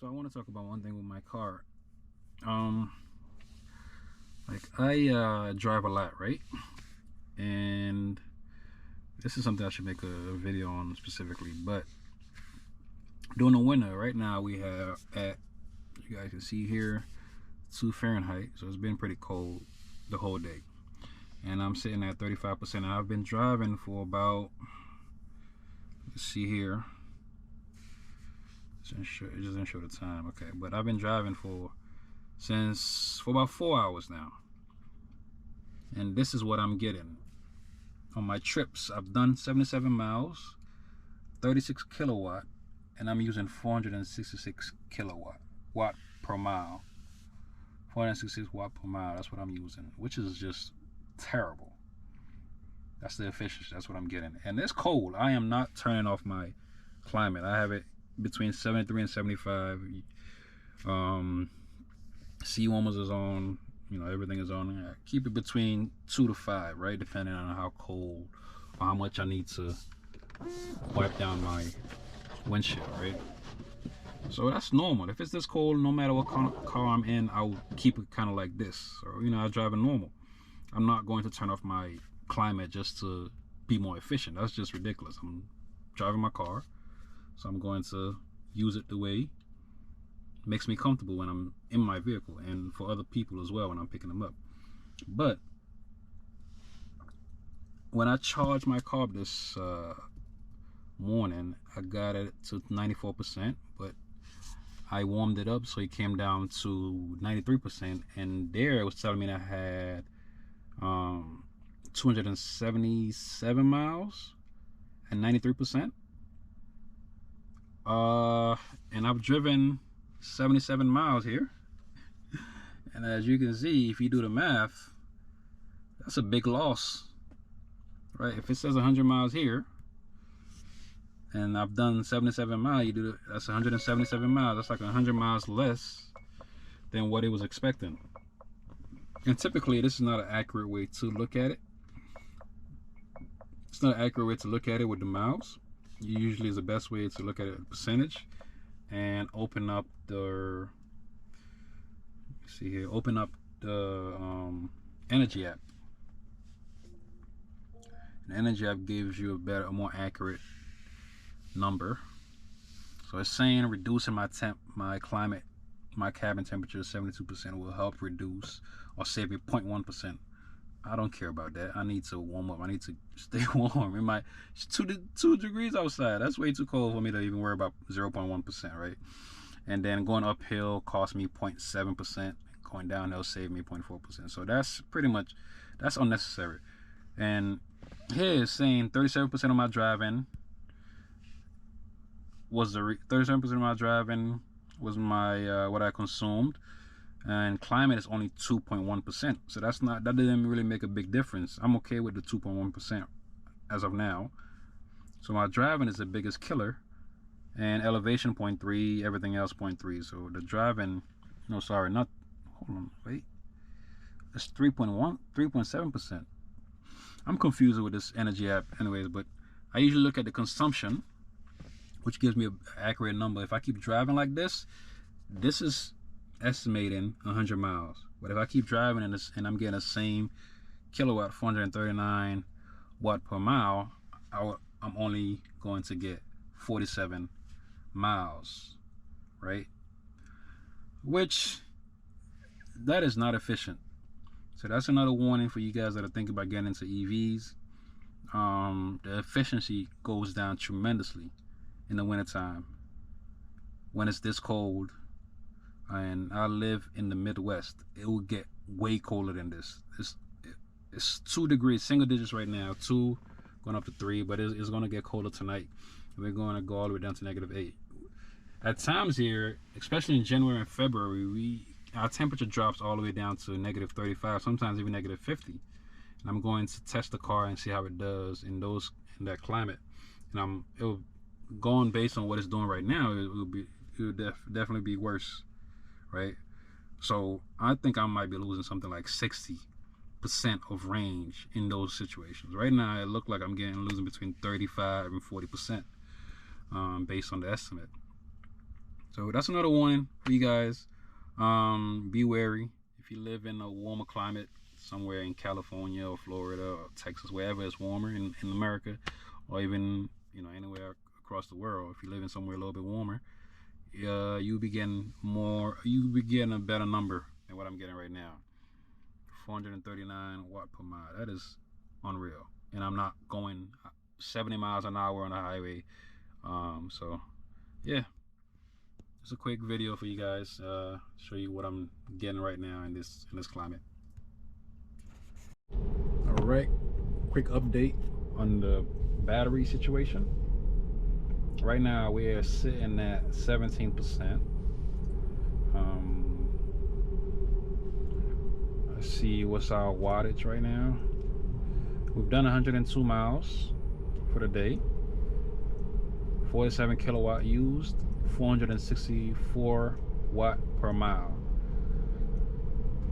So I want to talk about one thing with my car. Like I drive a lot, right? And this is something I should make a video on specifically. But during the winter, right now we have at, you guys can see here, 2 Fahrenheit. So it's been pretty cold the whole day. And I'm sitting at 35%. And I've been driving for about, let's see here. It doesn't show the time. Okay, but I've been driving for about 4 hours now, and this is what I'm getting on my trips. I've done 77 miles, 36 kilowatt, and I'm using 466 watt per mile. 466 watt per mile. That's what I'm using, which is just terrible. That's the efficiency. That's what I'm getting. And it's cold. I am not turning off my climate. I have it between 73 and 75. Sea warmers is on, you know, everything is on. I keep it between 2 to 5, right, depending on how cold or how much I need to wipe down my windshield, right? So that's normal. If it's this cold, no matter what car I'm in, I'll keep it kind of like this, or, you know, I drive it normal. I'm not going to turn off my climate just to be more efficient. That's just ridiculous. I'm driving my car, so I'm going to use it the way it makes me comfortable when I'm in my vehicle, and for other people as well when I'm picking them up. But when I charged my car this morning, I got it to 94%, but I warmed it up so it came down to 93%, and there it was telling me that I had 277 miles and 93%. And I've driven 77 miles here, and as you can see, if you do the math, that's a big loss, right? If it says 100 miles here and I've done 77 miles, that's 177 miles. That's like 100 miles less than what it was expecting. And typically this is not an accurate way to look at it. It's not an accurate way to look at it with the miles. Usually is the best way to look at it, percentage, and open up the, see here, open up the energy app. The energy app gives you a more accurate number. So it's saying reducing my cabin temperature to 72% will help reduce or save me 0.1%. I don't care about that. I need to warm up. I need to stay warm. It's 2 degrees outside. That's way too cold for me to even worry about 0.1%, right? And then going uphill cost me 0.7%. Going downhill save me 0.4%. So that's pretty much, that's unnecessary. And here it's saying 37% of my driving was my what I consumed, and climate is only 2.1%. So that didn't really make a big difference. I'm okay with the 2.1% as of now. So my driving is the biggest killer, and elevation 0.3, everything else 0.3. So the driving, no, sorry, not, hold on, wait, it's 3.7%. I'm confused with this energy app anyways, but I usually look at the consumption, which gives me an accurate number. If I keep driving like this is estimating 100 miles. But if I keep driving and I'm getting the same kilowatt, 439 watt per mile, I'm only going to get 47 miles, right? Which, that is not efficient. So that's another warning for you guys that are thinking about getting into EVs. The efficiency goes down tremendously in the wintertime when it's this cold. And I live in the Midwest. It will get way colder than this. It's 2 degrees, single digits right now, 2 going up to 3, but it's going to get colder tonight. We're going to go all the way down to -8. At times here, especially in January and February, our temperature drops all the way down to -35, sometimes even -50. And I'm going to test the car and see how it does in that climate. And going based on what it's doing right now, it will definitely be worse, right? So I think I might be losing something like 60% of range in those situations. Right now it looked like I'm losing between 35 and 40% based on the estimate. So that's another warning for you guys. Be wary if you live in a warmer climate, somewhere in California or Florida or Texas, wherever it's warmer in America, or even anywhere across the world. If you live in somewhere a little bit warmer, you be getting a better number than what I'm getting right now. 439 watt per mile. That is unreal, and I'm not going 70 miles an hour on the highway. So yeah, it's a quick video for you guys, show you what I'm getting right now in this climate. All right, quick update on the battery situation. Right now we're sitting at 17%. Let's see what's our wattage right now. We've done 102 miles for the day. 47 kilowatt used, 464 watt per mile.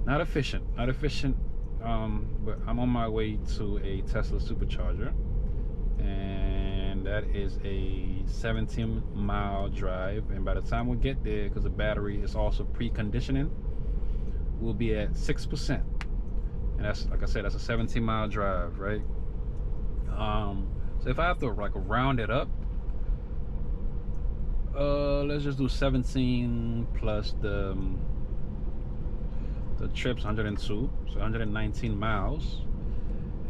Not efficient, but I'm on my way to a Tesla supercharger, and that is a 17-mile drive. And by the time we get there, because the battery is also preconditioning, we'll be at 6%. And that's, like I said, that's a 17-mile drive, right? So if I have to like round it up, let's just do 17 plus the trips, 102, so 119 miles,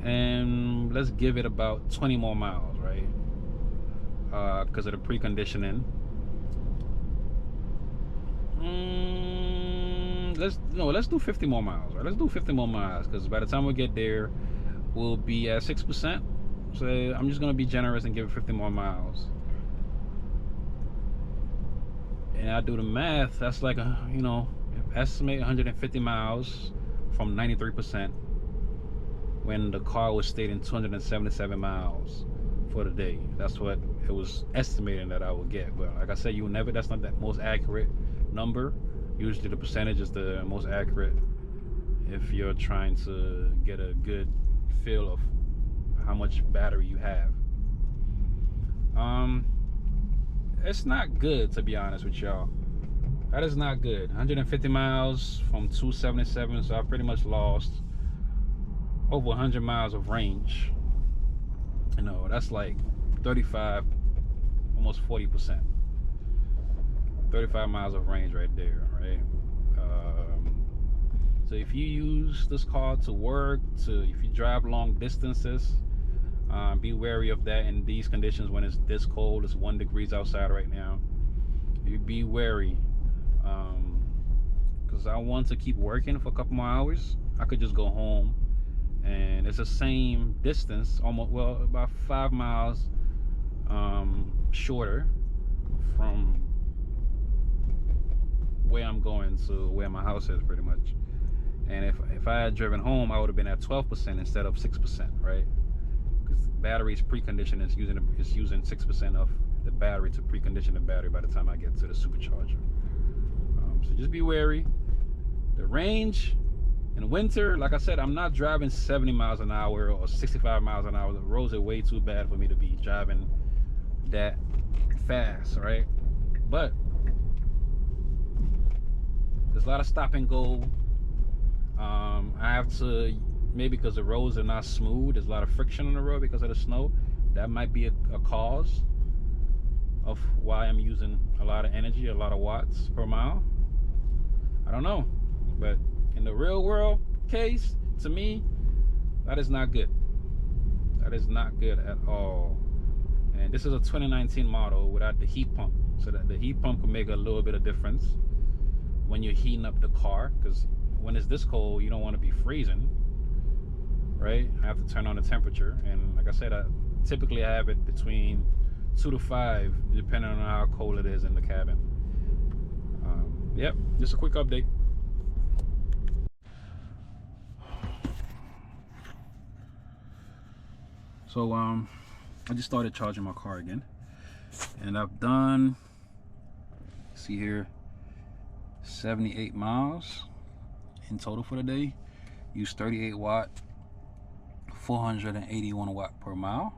and let's give it about 20 more miles, right? Because of the preconditioning. Let's do 50 more miles, right? Let's do 50 more miles, because by the time we get there, we'll be at 6%. So I'm just gonna be generous and give it 50 more miles. And I do the math, that's like estimate 150 miles from 93% when the car was stating 277 miles for the day. That's what it was estimating that I would get. But like I said, that's not the most accurate number. Usually the percentage is the most accurate if you're trying to get a good feel of how much battery you have. It's not good, to be honest with y'all. That is not good. 150 miles from 277, so I pretty much lost over 100 miles of range. That's like 35, almost 40%. 35 miles of range right there, right? So if you use this car to work, if you drive long distances, be wary of that in these conditions when it's this cold. It's 1 degree outside right now. You be wary, because I want to keep working for a couple more hours. I could just go home, and it's the same distance, almost, well, about 5 miles shorter from where I'm going to where my house is, pretty much. And if I had driven home, I would have been at 12% instead of 6%, right? Because the battery is preconditioned. It's using 6% of the battery to precondition the battery by the time I get to the supercharger. So just be wary. The range in winter, like I said, I'm not driving 70 miles an hour or 65 miles an hour. The roads are way too bad for me to be driving that fast, right? But there's a lot of stop and go. I have to, maybe because the roads are not smooth, there's a lot of friction on the road because of the snow. That might be a cause of why I'm using a lot of energy, a lot of watts per mile. I don't know, but in the real world case, to me, that is not good. That is not good at all. And this is a 2019 model without the heat pump, so that the heat pump can make a little bit of difference when you're heating up the car, because when it's this cold, you don't want to be freezing, right? I have to turn on the temperature, and like I said, typically I have it between 2 to 5, depending on how cold it is in the cabin. Yep, just a quick update. So I just started charging my car again, and I've done, see here, 78 miles in total for the day. Use 38 watt, 481 watt per mile.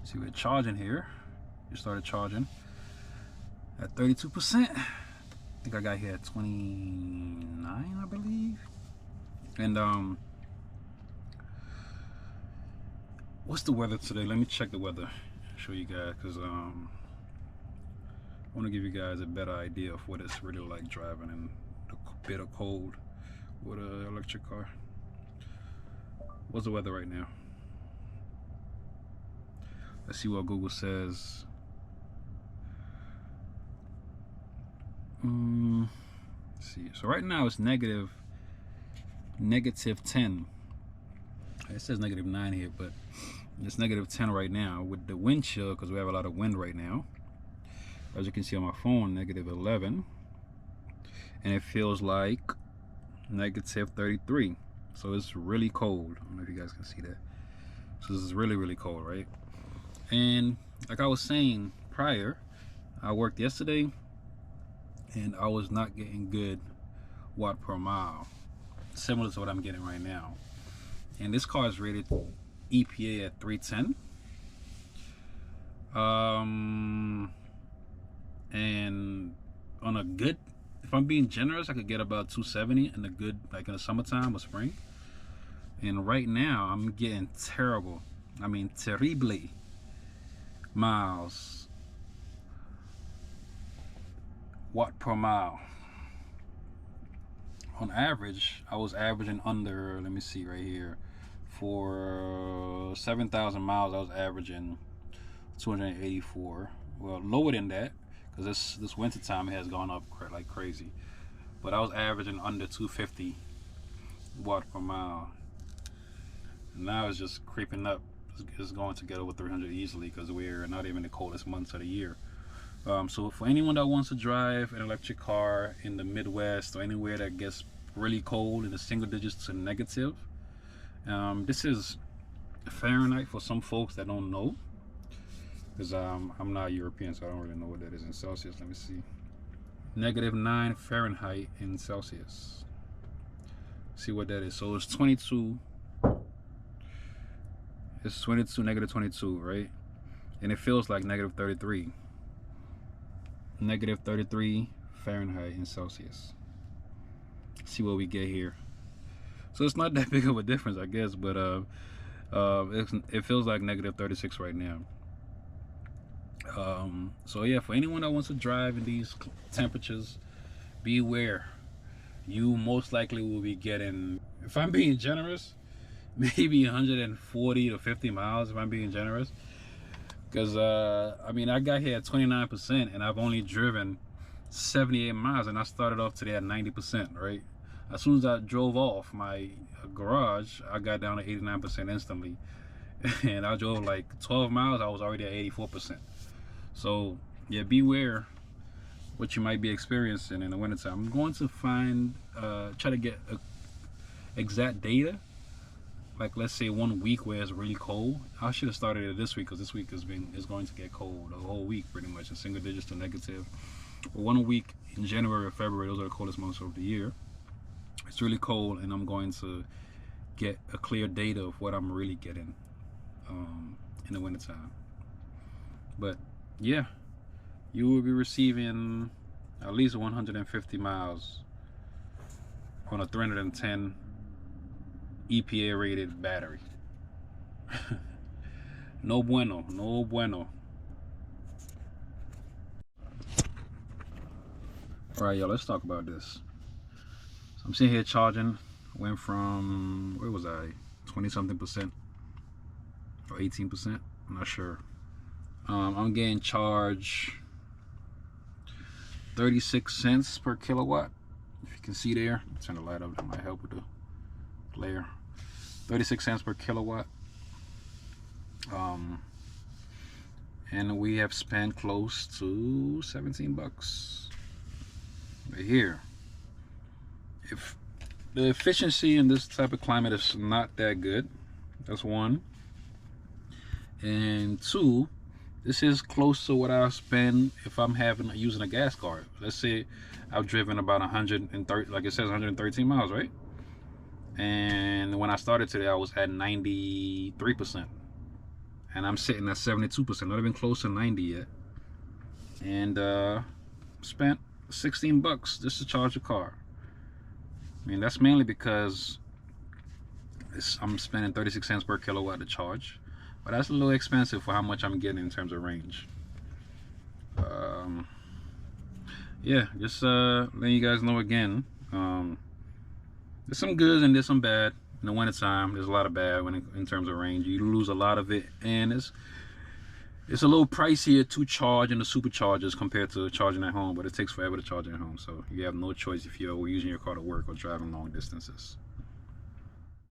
See, we're charging here. It started charging at 32%. I think I got here at 29, I believe. And what's the weather today? Let me check the weather, show you guys, because I want to give you guys a better idea of what it's really like driving in the bitter cold with an electric car. What's the weather right now? Let's see what Google says. Let's see. So right now it's negative 10. It says negative 9 here, but it's negative 10 right now with the wind chill, because we have a lot of wind right now. As you can see on my phone, negative 11, and it feels like negative 33. So it's really cold. I don't know if you guys can see that. So this is really, really cold, right? And like I was saying prior, I worked yesterday and I was not getting good watt per mile, similar to what I'm getting right now. And this car is rated EPA at 310. And on a good, if I'm being generous, I could get about 270 in the good, like in the summertime or spring. And right now I'm getting terrible, I mean terribly, miles, watt per mile. On average, I was averaging under, let me see right here, for 7,000 miles I was averaging 284. Well, lower than that, because this winter time it has gone up like crazy, but I was averaging under 250 watt per mile. Now it's just creeping up. It's going to get over 300 easily, because we're not even the coldest months of the year. So for anyone that wants to drive an electric car in the Midwest or anywhere that gets really cold in the single digits to negative, this is Fahrenheit for some folks that don't know, because I'm not European, so I don't really know what that is in Celsius. Let me see. Negative 9 Fahrenheit in Celsius. See what that is. So it's 22. It's 22, negative 22, right? And it feels like negative 33. Negative 33 Fahrenheit in Celsius. See what we get here. So it's not that big of a difference, I guess, but it feels like negative 36 right now. So yeah, for anyone that wants to drive in these temperatures, beware. You most likely will be getting, if I'm being generous, maybe 140 to 50 miles if I'm being generous, because I mean, I got here at 29% and I've only driven 78 miles, and I started off today at 90%, right? As soon as I drove off my garage, I got down to 89% instantly, and I drove like 12 miles, I was already at 84%. So yeah, beware what you might be experiencing in the wintertime. I'm going to find, try to get exact data, like let's say 1 week where it's really cold. I should have started it this week, because this week is going to get cold the whole week pretty much, in single digits to negative. But 1 week in January or February, those are the coldest months of the year. It's really cold, and I'm going to get a clear data of what I'm really getting in the wintertime. But yeah, you will be receiving at least 150 miles on a 310 EPA rated battery. No bueno, no bueno. All right, y'all, let's talk about this. So I'm sitting here charging. Went from, where was I, 20-something% or 18%, I'm not sure. I'm getting charged 36 cents per kilowatt. If you can see there, turn the light up, that might help with the glare. 36 cents per kilowatt. And we have spent close to 17 bucks right here. If the efficiency in this type of climate is not that good, that's one. And two, this is close to what I'll spend if I'm using a gas car. Let's say I've driven about 130, like it says 113 miles, right? And when I started today, I was at 93%. And I'm sitting at 72%, not even close to 90 yet. and spent 16 bucks just to charge the car. I mean, that's mainly because I'm spending 36 cents per kilowatt to charge, but that's a little expensive for how much I'm getting in terms of range. Yeah, just letting you guys know again, there's some good and there's some bad. In the wintertime, there's a lot of bad in terms of range. You lose a lot of it, and it's a little pricier to charge in the superchargers compared to charging at home, but it takes forever to charge at home, so you have no choice if you're using your car to work or driving long distances.